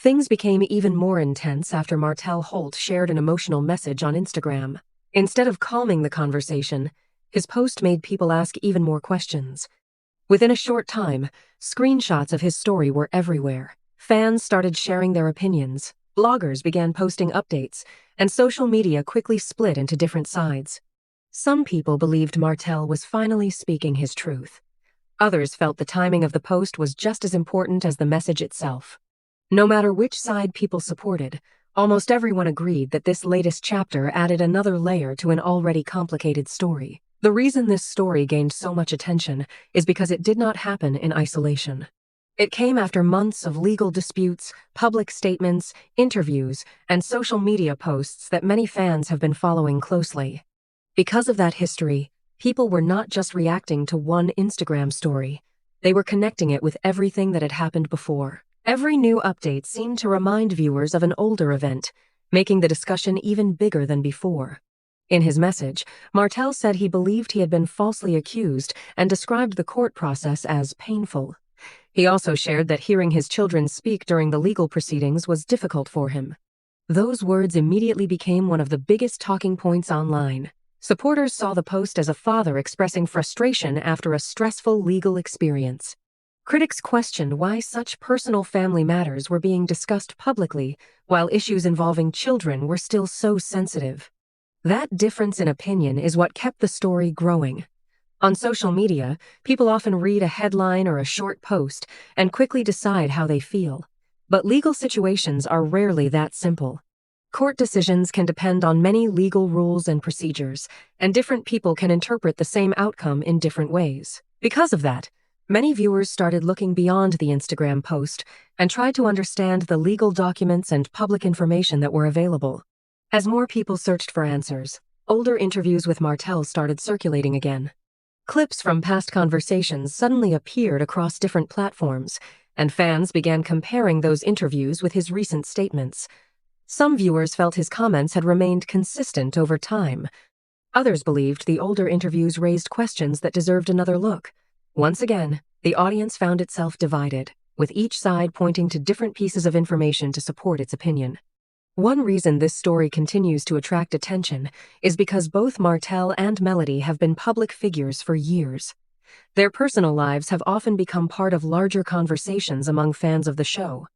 Things became even more intense after Martell Holt shared an emotional message on Instagram. Instead of calming the conversation, his post made people ask even more questions. Within a short time, screenshots of his story were everywhere. Fans started sharing their opinions, bloggers began posting updates, and social media quickly split into different sides. Some people believed Martell was finally speaking his truth. Others felt the timing of the post was just as important as the message itself. No matter which side people supported, almost everyone agreed that this latest chapter added another layer to an already complicated story. The reason this story gained so much attention is because it did not happen in isolation. It came after months of legal disputes, public statements, interviews, and social media posts that many fans have been following closely. Because of that history, people were not just reacting to one Instagram story. They were connecting it with everything that had happened before. Every new update seemed to remind viewers of an older event, making the discussion even bigger than before. In his message, Martell said he believed he had been falsely accused and described the court process as painful. He also shared that hearing his children speak during the legal proceedings was difficult for him. Those words immediately became one of the biggest talking points online. Supporters saw the post as a father expressing frustration after a stressful legal experience. Critics questioned why such personal family matters were being discussed publicly, while issues involving children were still so sensitive. That difference in opinion is what kept the story growing. On social media, people often read a headline or a short post and quickly decide how they feel. But legal situations are rarely that simple. Court decisions can depend on many legal rules and procedures, and different people can interpret the same outcome in different ways. Because of that, many viewers started looking beyond the Instagram post and tried to understand the legal documents and public information that were available. As more people searched for answers, older interviews with Martell started circulating again. Clips from past conversations suddenly appeared across different platforms, and fans began comparing those interviews with his recent statements. Some viewers felt his comments had remained consistent over time. Others believed the older interviews raised questions that deserved another look. Once again, the audience found itself divided, with each side pointing to different pieces of information to support its opinion. One reason this story continues to attract attention is because both Martell and Melody have been public figures for years. Their personal lives have often become part of larger conversations among fans of the show.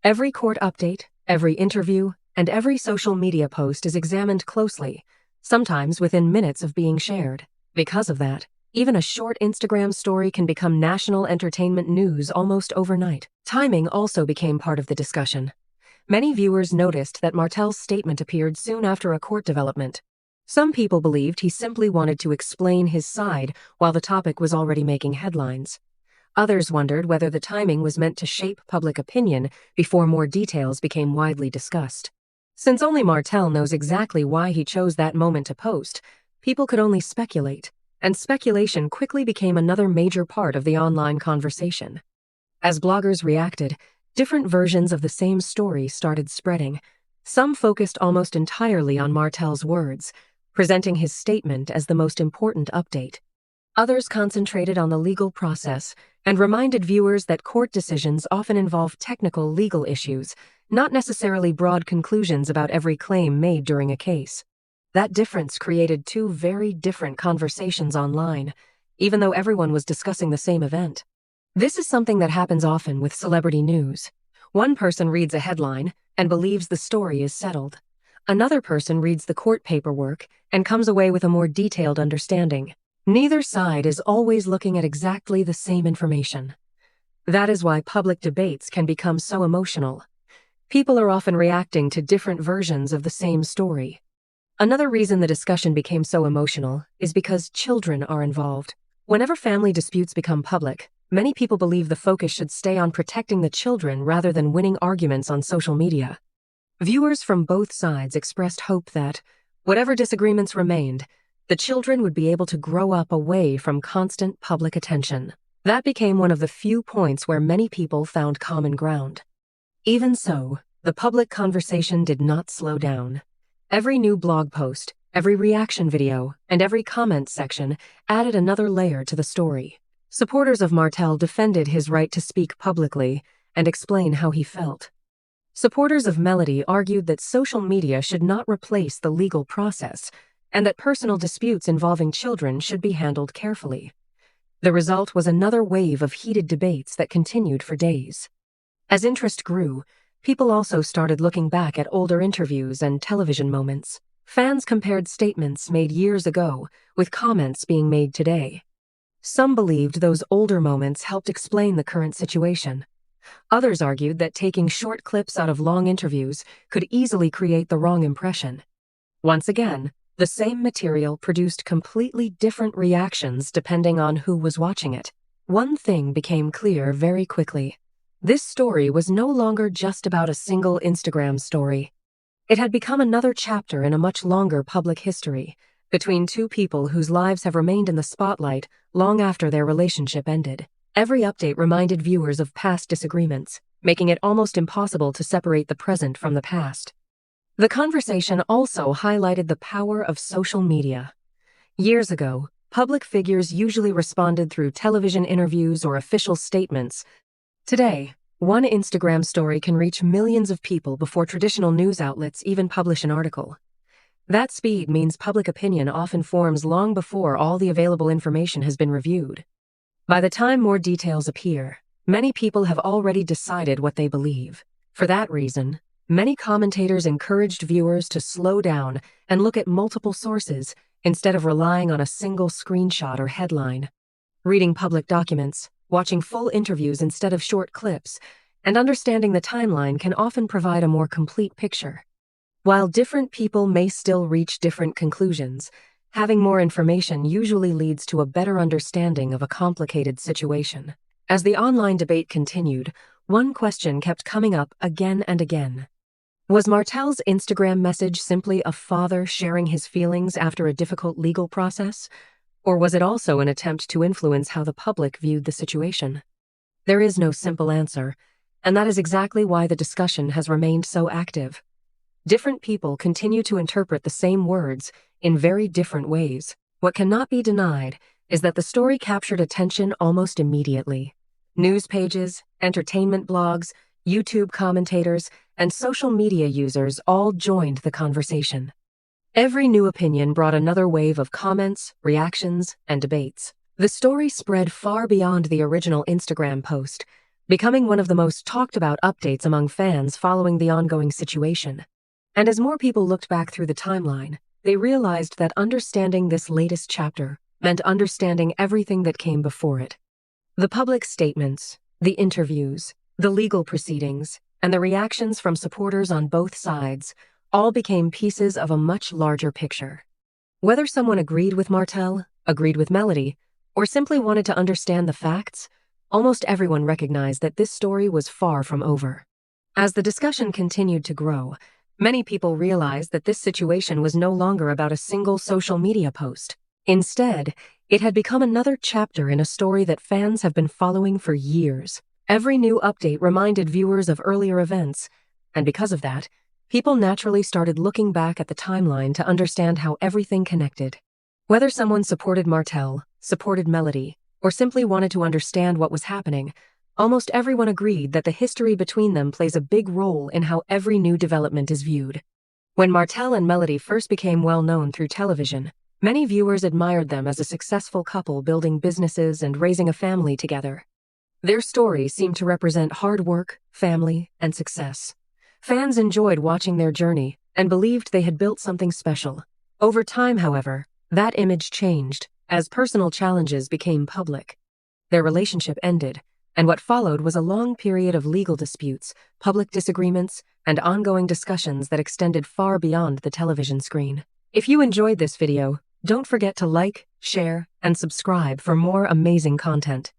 Every court update, every interview, and every social media post is examined closely, sometimes within minutes of being shared. Because of that, even a short Instagram story can become national entertainment news almost overnight. Timing also became part of the discussion. Many viewers noticed that Martell's statement appeared soon after a court development. Some people believed he simply wanted to explain his side while the topic was already making headlines. Others wondered whether the timing was meant to shape public opinion before more details became widely discussed. Since only Martell knows exactly why he chose that moment to post, people could only speculate, and speculation quickly became another major part of the online conversation. As bloggers reacted, different versions of the same story started spreading. Some focused almost entirely on Martell's words, presenting his statement as the most important update. Others concentrated on the legal process and reminded viewers that court decisions often involve technical legal issues, not necessarily broad conclusions about every claim made during a case. That difference created two very different conversations online, even though everyone was discussing the same event. This is something that happens often with celebrity news. One person reads a headline and believes the story is settled. Another person reads the court paperwork and comes away with a more detailed understanding. Neither side is always looking at exactly the same information. That is why public debates can become so emotional. People are often reacting to different versions of the same story. Another reason the discussion became so emotional is because children are involved. Whenever family disputes become public, many people believe the focus should stay on protecting the children rather than winning arguments on social media. Viewers from both sides expressed hope that, whatever disagreements remained, the children would be able to grow up away from constant public attention. That became one of the few points where many people found common ground. Even so, the public conversation did not slow down. Every new blog post, every reaction video, and every comment section added another layer to the story. Supporters of Martell defended his right to speak publicly and explain how he felt. Supporters of Melody argued that social media should not replace the legal process and that personal disputes involving children should be handled carefully. The result was another wave of heated debates that continued for days. As interest grew, people also started looking back at older interviews and television moments. Fans compared statements made years ago with comments being made today. Some believed those older moments helped explain the current situation. Others argued that taking short clips out of long interviews could easily create the wrong impression. Once again, the same material produced completely different reactions depending on who was watching it. One thing became clear very quickly. This story was no longer just about a single Instagram story. It had become another chapter in a much longer public history, between two people whose lives have remained in the spotlight long after their relationship ended. Every update reminded viewers of past disagreements, making it almost impossible to separate the present from the past. The conversation also highlighted the power of social media. Years ago, public figures usually responded through television interviews or official statements. Today, one Instagram story can reach millions of people before traditional news outlets even publish an article. That speed means public opinion often forms long before all the available information has been reviewed. By the time more details appear, many people have already decided what they believe. For that reason, many commentators encouraged viewers to slow down and look at multiple sources instead of relying on a single screenshot or headline. Reading public documents, watching full interviews instead of short clips, and understanding the timeline can often provide a more complete picture. While different people may still reach different conclusions, having more information usually leads to a better understanding of a complicated situation. As the online debate continued, one question kept coming up again and again. Was Martell's Instagram message simply a father sharing his feelings after a difficult legal process? Or was it also an attempt to influence how the public viewed the situation? There is no simple answer, and that is exactly why the discussion has remained so active. Different people continue to interpret the same words in very different ways. What cannot be denied is that the story captured attention almost immediately. News pages, entertainment blogs, YouTube commentators, and social media users all joined the conversation. Every new opinion brought another wave of comments, reactions, and debates. The story spread far beyond the original Instagram post, becoming one of the most talked about updates among fans following the ongoing situation. And as more people looked back through the timeline, they realized that understanding this latest chapter meant understanding everything that came before it. The public statements, the interviews, the legal proceedings, and the reactions from supporters on both sides all became pieces of a much larger picture. Whether someone agreed with Martell, agreed with Melody, or simply wanted to understand the facts, almost everyone recognized that this story was far from over. As the discussion continued to grow, many people realized that this situation was no longer about a single social media post. Instead, it had become another chapter in a story that fans have been following for years. Every new update reminded viewers of earlier events, and because of that, people naturally started looking back at the timeline to understand how everything connected. Whether someone supported Martell, supported Melody, or simply wanted to understand what was happening, almost everyone agreed that the history between them plays a big role in how every new development is viewed. When Martell and Melody first became well known through television, many viewers admired them as a successful couple building businesses and raising a family together. Their story seemed to represent hard work, family, and success. Fans enjoyed watching their journey and believed they had built something special. Over time, however, that image changed as personal challenges became public. Their relationship ended, and what followed was a long period of legal disputes, public disagreements, and ongoing discussions that extended far beyond the television screen. If you enjoyed this video, don't forget to like, share, and subscribe for more amazing content.